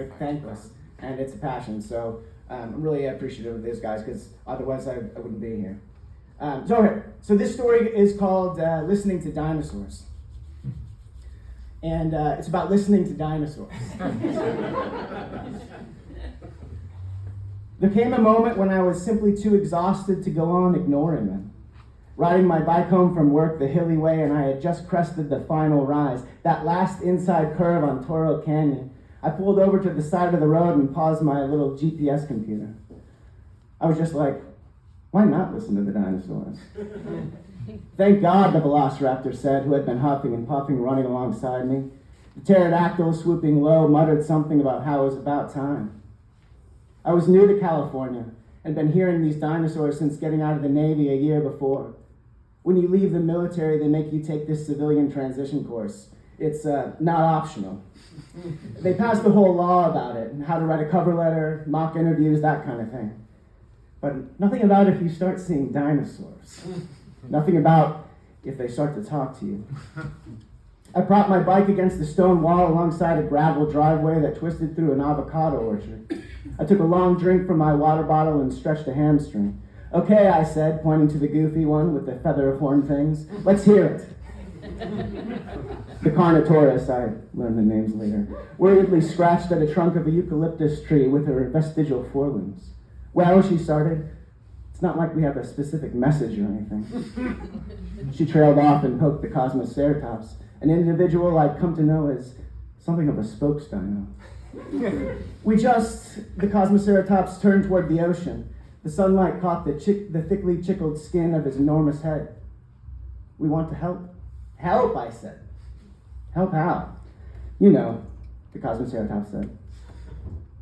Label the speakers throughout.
Speaker 1: thankless, and it's a passion. So I'm really appreciative of these guys because otherwise I wouldn't be here. So this story is called Listening to Dinosaurs. And it's about listening to dinosaurs. There came a moment when I was simply too exhausted to go on ignoring them. Riding my bike home from work the hilly way, and I had just crested the final rise, that last inside curve on Toro Canyon, I pulled over to the side of the road and paused my little GPS computer. I was just like, why not listen to the dinosaurs? Thank God, the velociraptor said, who had been huffing and puffing running alongside me. The pterodactyl, swooping low, muttered something about how it was about time. I was new to California and been hearing these dinosaurs since getting out of the Navy a year before. When you leave the military, they make you take this civilian transition course. It's not optional. They passed the whole law about it, and how to write a cover letter, mock interviews, that kind of thing. But nothing about if you start seeing dinosaurs. Nothing about if they start to talk to you. I propped my bike against the stone wall alongside a gravel driveway that twisted through an avocado orchard. I took a long drink from my water bottle and stretched a hamstring. Okay, I said, pointing to the goofy one with the feather of horn things. Let's hear it. The Carnotaurus, I learned the names later, worriedly scratched at a trunk of a eucalyptus tree with her vestigial forelimbs. Well, she started, it's not like we have a specific message or anything. She trailed off and poked the Cosmoceratops, an individual I'd come to know as something of a spokes dino. The Cosmoceratops turned toward the ocean. The sunlight caught the thickly chickled skin of his enormous head. We want to help. Help, I said. Help how? You know, the Cosmoceratops said.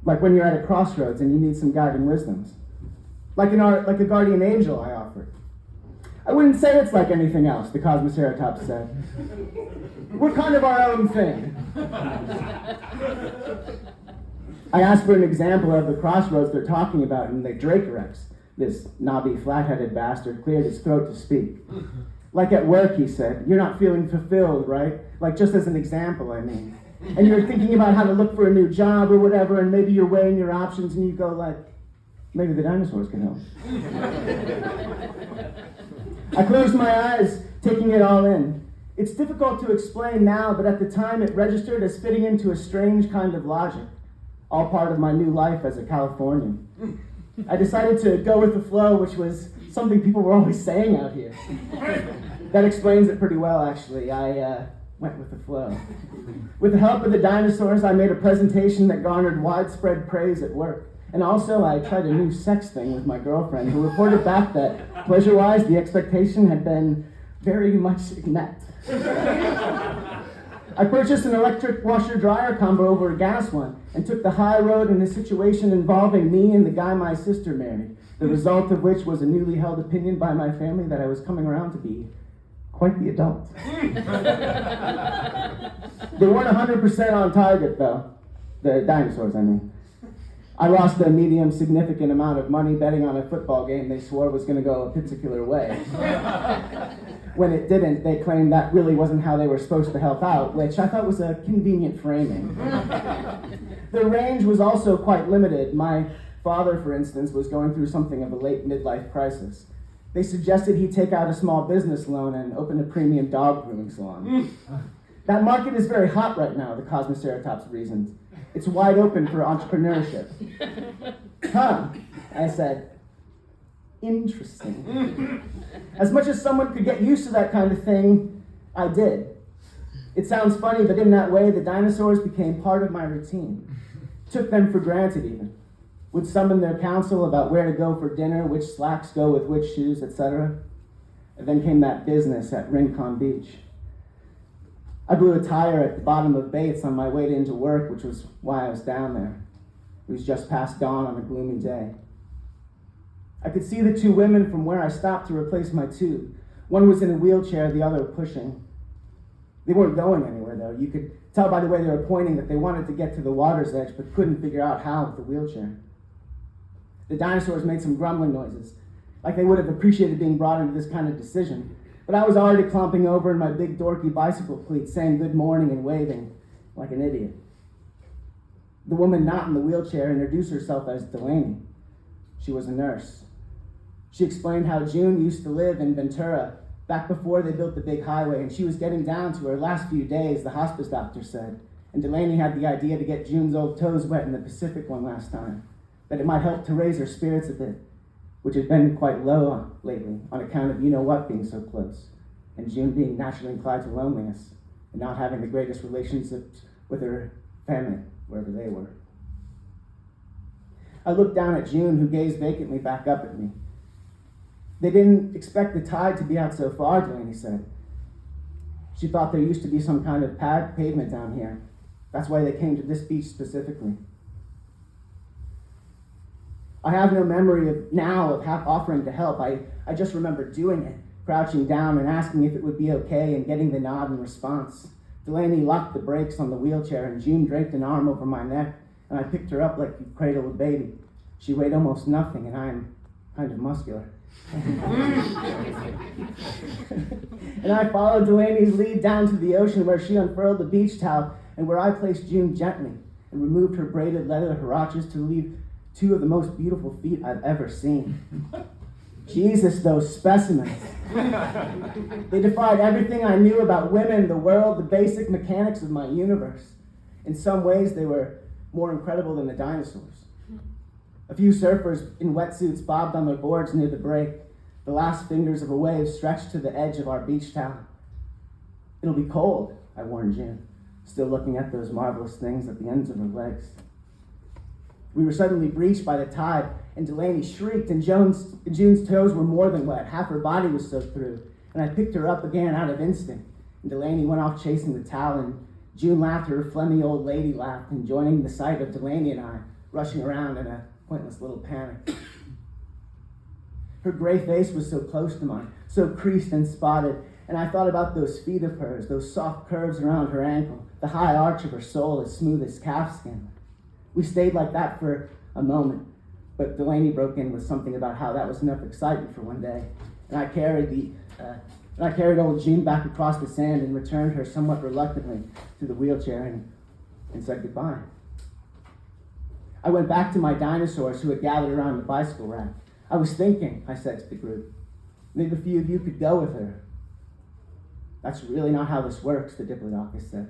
Speaker 1: Like when you're at a crossroads and you need some guiding wisdoms. Like a guardian angel, I offered. I wouldn't say it's like anything else, the Cosmoceratops said. We're kind of our own thing. I asked for an example of the crossroads they're talking about, and the Dracorex, this knobby, flat-headed bastard, cleared his throat to speak. Like at work, he said, you're not feeling fulfilled, right? Like just as an example, I mean. And you're thinking about how to look for a new job or whatever, and maybe you're weighing your options, and you go like, maybe the dinosaurs can help. I closed my eyes, taking it all in. It's difficult to explain now, but at the time it registered as fitting into a strange kind of logic, all part of my new life as a Californian. I decided to go with the flow, which was something people were always saying out here. That explains it pretty well, actually. I went with the flow. With the help of the dinosaurs, I made a presentation that garnered widespread praise at work. And also, I tried a new sex thing with my girlfriend, who reported back that, pleasure-wise, the expectation had been very much met. I purchased an electric washer-dryer combo over a gas one, and took the high road in a situation involving me and the guy my sister married, the result of which was a newly held opinion by my family that I was coming around to be quite the adult. They weren't 100% on target, though. The dinosaurs, I mean. I lost a medium significant amount of money betting on a football game they swore was going to go a particular way. When it didn't, they claimed that really wasn't how they were supposed to help out, which I thought was a convenient framing. Their range was also quite limited. My father, for instance, was going through something of a late midlife crisis. They suggested he take out a small business loan and open a premium dog grooming salon. That market is very hot right now, the Cosmoceratops reasoned. It's wide open for entrepreneurship. Huh, I said. Interesting. As much as someone could get used to that kind of thing, I did. It sounds funny, but in that way, the dinosaurs became part of my routine. Took them for granted, even. Would summon their counsel about where to go for dinner, which slacks go with which shoes, etc. And then came that business at Rincon Beach. I blew a tire at the bottom of Bates on my way into work, which was why I was down there. It was just past dawn on a gloomy day. I could see the two women from where I stopped to replace my tube. One was in a wheelchair, the other pushing. They weren't going anywhere, though. You could tell by the way they were pointing that they wanted to get to the water's edge, but couldn't figure out how with the wheelchair. The dinosaurs made some grumbling noises, like they would have appreciated being brought into this kind of decision. But I was already clomping over in my big dorky bicycle cleats, saying good morning and waving like an idiot. The woman not in the wheelchair introduced herself as Delaney. She was a nurse. She explained how June used to live in Ventura back before they built the big highway, and she was getting down to her last few days, the hospice doctor said. And Delaney had the idea to get June's old toes wet in the Pacific one last time, that it might help to raise her spirits a bit, which had been quite low lately on account of you-know-what being so close, and June being naturally inclined to loneliness and not having the greatest relationships with her family, wherever they were. I looked down at June, who gazed vacantly back up at me. They didn't expect the tide to be out so far, Delaney said. She thought there used to be some kind of pavement down here. That's why they came to this beach specifically. I have no memory of offering to help. I just remember doing it, crouching down and asking if it would be okay and getting the nod in response. Delaney locked the brakes on the wheelchair and June draped an arm over my neck and I picked her up like you cradle a baby. She weighed almost nothing and I am kind of muscular. And I followed Delaney's lead down to the ocean where she unfurled the beach towel and where I placed June gently and removed her braided leather huaraches to leave two of the most beautiful feet I've ever seen. Jesus, those specimens. They defied everything I knew about women, the world, the basic mechanics of my universe. In some ways, they were more incredible than the dinosaurs. A few surfers in wetsuits bobbed on their boards near the break, the last fingers of a wave stretched to the edge of our beach towel. It'll be cold, I warned June, still looking at those marvelous things at the ends of her legs. We were suddenly breached by the tide, and Delaney shrieked, and June's toes were more than wet. Half her body was soaked through, and I picked her up again out of instinct. And Delaney went off chasing the towel, and June laughed her phlegmy old lady laugh, enjoying the sight of Delaney and I rushing around in a pointless little panic. Her gray face was so close to mine, so creased and spotted, and I thought about those feet of hers, those soft curves around her ankle, the high arch of her sole as smooth as calf skin. We stayed like that for a moment, but Delaney broke in with something about how that was enough excitement for one day, and I carried old June back across the sand and returned her somewhat reluctantly to the wheelchair and said goodbye. I went back to my dinosaurs who had gathered around the bicycle rack. I was thinking, I said to the group, maybe a few of you could go with her. That's really not how this works, the Diplodocus said.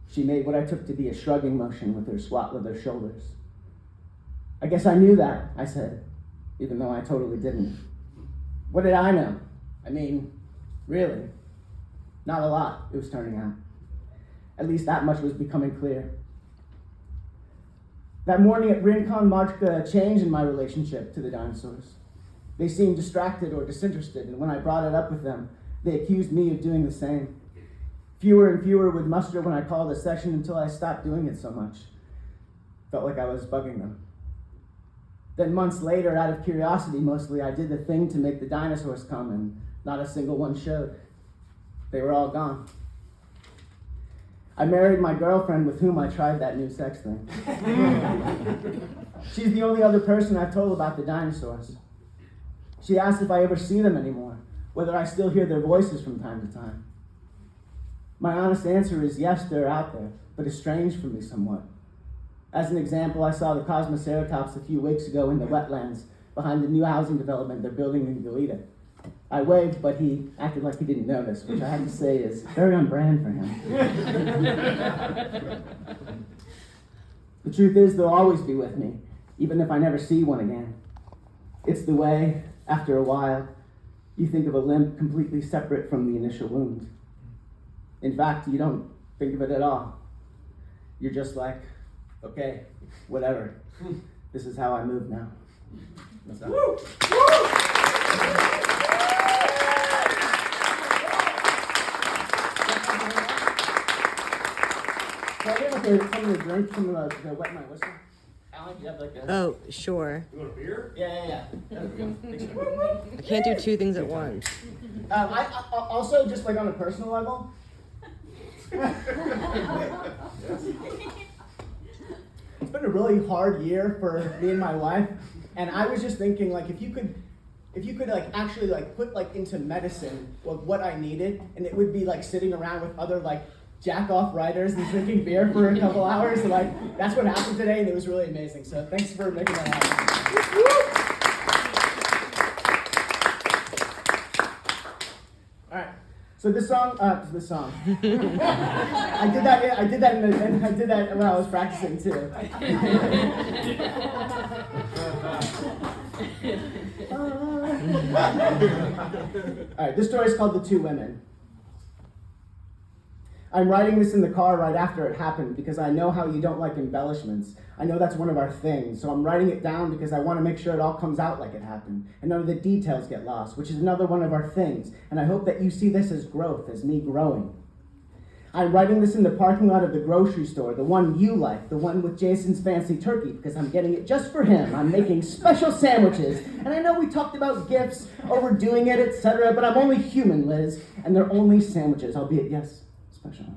Speaker 1: She made what I took to be a shrugging motion with her squat leather shoulders. I guess I knew that, I said, even though I totally didn't. What did I know? I mean, really, not a lot, it was turning out. At least that much was becoming clear. That morning at Rincon marked a change in my relationship to the dinosaurs. They seemed distracted or disinterested, and when I brought it up with them, they accused me of doing the same. Fewer and fewer would muster when I called a session until I stopped doing it so much. Felt like I was bugging them. Then months later, out of curiosity mostly, I did the thing to make the dinosaurs come, and not a single one showed. They were all gone. I married my girlfriend with whom I tried that new sex thing. She's the only other person I've told about the dinosaurs. She asked if I ever see them anymore, whether I still hear their voices from time to time. My honest answer is yes, they're out there, but estranged from me somewhat. As an example, I saw the Cosmoceratops a few weeks ago in the wetlands behind the new housing development they're building in Goleta. I waved, but he acted like he didn't notice, which I have to say is very on brand for him. The truth is, they'll always be with me, even if I never see one again. It's the way, after a while, you think of a limp completely separate from the initial wound. In fact, you don't think of it at all. You're just like, okay, whatever. This is how I move now. What's up? Woo! Woo! Can I get something to drink from the wet my whistle? Alan, do you have like a...
Speaker 2: Oh, sure.
Speaker 3: You want a beer?
Speaker 1: Yeah. There we go.
Speaker 2: I can't do two things at once.
Speaker 1: I also, just like on a personal level, it's been a really hard year for me and my wife, and I was just thinking, like, if you could like actually like put like into medicine what I needed, and it would be like sitting around with other like jack-off writers and drinking beer for a couple hours. So like, that's what happened today, and it was really amazing. So thanks for making that happen. All right. So this song. I did that when I was practicing too. All right, this story is called The Two Women. I'm writing this in the car right after it happened because I know how you don't like embellishments. I know that's one of our things, so I'm writing it down because I want to make sure it all comes out like it happened, and none of the details get lost, which is another one of our things, and I hope that you see this as growth, as me growing. I'm writing this in the parking lot of the grocery store, the one you like, the one with Jason's fancy turkey, because I'm getting it just for him. I'm making special sandwiches, and I know we talked about gifts, overdoing it, etc., but I'm only human, Liz, and they're only sandwiches, albeit, yes, special.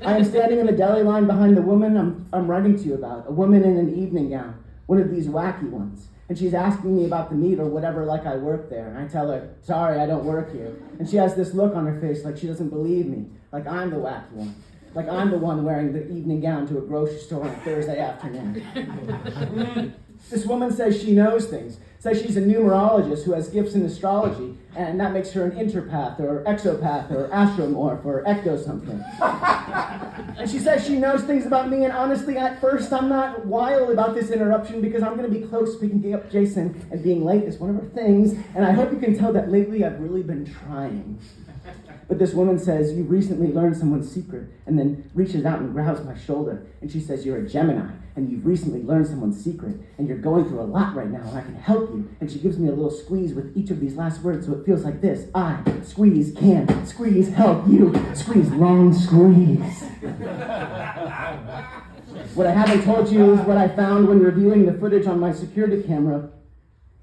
Speaker 1: I am standing in the deli line behind the woman I'm writing to you about, a woman in an evening gown, one of these wacky ones. And she's asking me about the meat or whatever, like I work there. And I tell her, sorry, I don't work here. And she has this look on her face like she doesn't believe me, like I'm the wacky one. Like I'm the one wearing the evening gown to a grocery store on a Thursday afternoon. This woman says she knows things, says she's a numerologist who has gifts in astrology, and that makes her an interpath or exopath or astromorph or ecto something. And she says she knows things about me, and honestly, at first, I'm not wild about this interruption because I'm going to be close picking up Jason, and being late is one of her things, and I hope you can tell that lately I've really been trying. But this woman says, you recently learned someone's secret, and then reaches out and grabs my shoulder, and she says, you're a Gemini, and you've recently learned someone's secret, and you're going through a lot right now, and I can help you. And she gives me a little squeeze with each of these last words, so it feels like this. I squeeze, can squeeze, help you, squeeze, long squeeze. What I haven't told you is what I found when reviewing the footage on my security camera.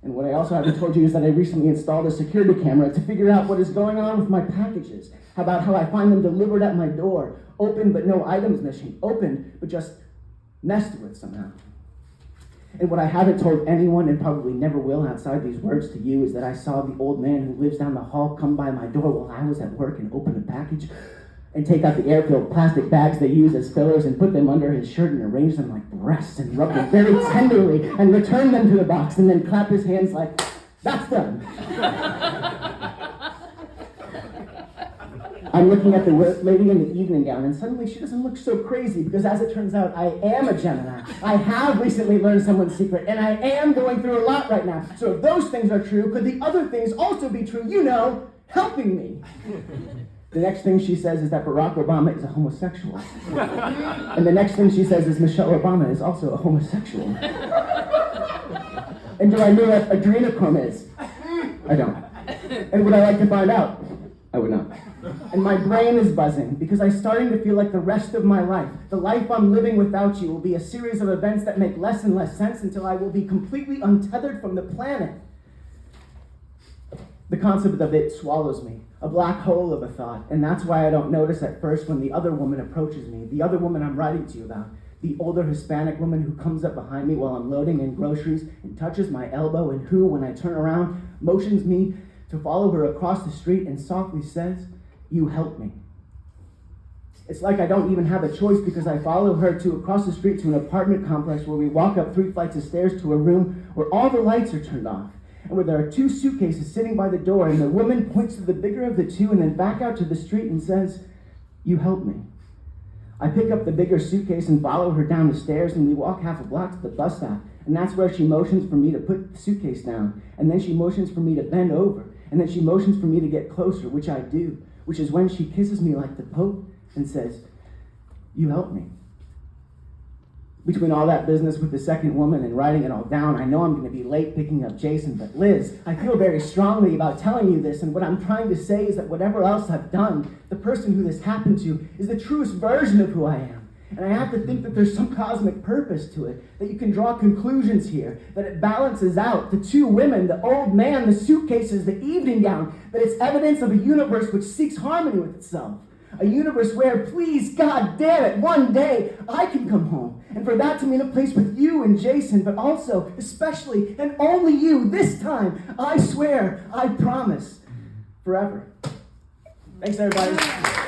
Speaker 1: And what I also haven't told you is that I recently installed a security camera to figure out what is going on with my packages. How about how I find them delivered at my door, open but no items missing, open but just messed with somehow. And what I haven't told anyone, and probably never will outside these words to you, is that I saw the old man who lives down the hall come by my door while I was at work and open a package and take out the air-filled plastic bags they use as fillers and put them under his shirt and arrange them like breasts and rub them very tenderly and return them to the box and then clap his hands like, that's done. I'm looking at the lady in the evening gown, and suddenly she doesn't look so crazy because, as it turns out, I am a Gemini. I have recently learned someone's secret, and I am going through a lot right now. So if those things are true, could the other things also be true? You know, helping me. The next thing she says is that Barack Obama is a homosexual. And the next thing she says is Michelle Obama is also a homosexual. And do I know what adrenochrome is? I don't. And would I like to find out? I would not. And my brain is buzzing because I'm starting to feel like the rest of my life, the life I'm living without you, will be a series of events that make less and less sense until I will be completely untethered from the planet. The concept of it swallows me, a black hole of a thought, and that's why I don't notice at first when the other woman approaches me, the other woman I'm writing to you about, the older Hispanic woman who comes up behind me while I'm loading in groceries and touches my elbow, and who, when I turn around, motions me to follow her across the street and softly says, you help me. It's like I don't even have a choice because I follow her across the street to an apartment complex where we walk up 3 flights of stairs to a room where all the lights are turned off and where there are 2 suitcases sitting by the door, and the woman points to the bigger of the 2 and then back out to the street and says, you help me. I pick up the bigger suitcase and follow her down the stairs, and we walk half a block to the bus stop, and that's where she motions for me to put the suitcase down, and then she motions for me to bend over, and then she motions for me to get closer, which I do, which is when she kisses me like the Pope and says, you help me. Between all that business with the second woman and writing it all down, I know I'm going to be late picking up Jason, but Liz, I feel very strongly about telling you this, and what I'm trying to say is that whatever else I've done, the person who this happened to is the truest version of who I am. And I have to think that there's some cosmic purpose to it, that you can draw conclusions here, that it balances out the 2 women, the old man, the suitcases, the evening gown, that it's evidence of a universe which seeks harmony with itself. A universe where, please, God damn it, one day I can come home. And for that to mean a place with you and Jason, but also, especially, and only you, this time, I swear, I promise, forever. Thanks, everybody.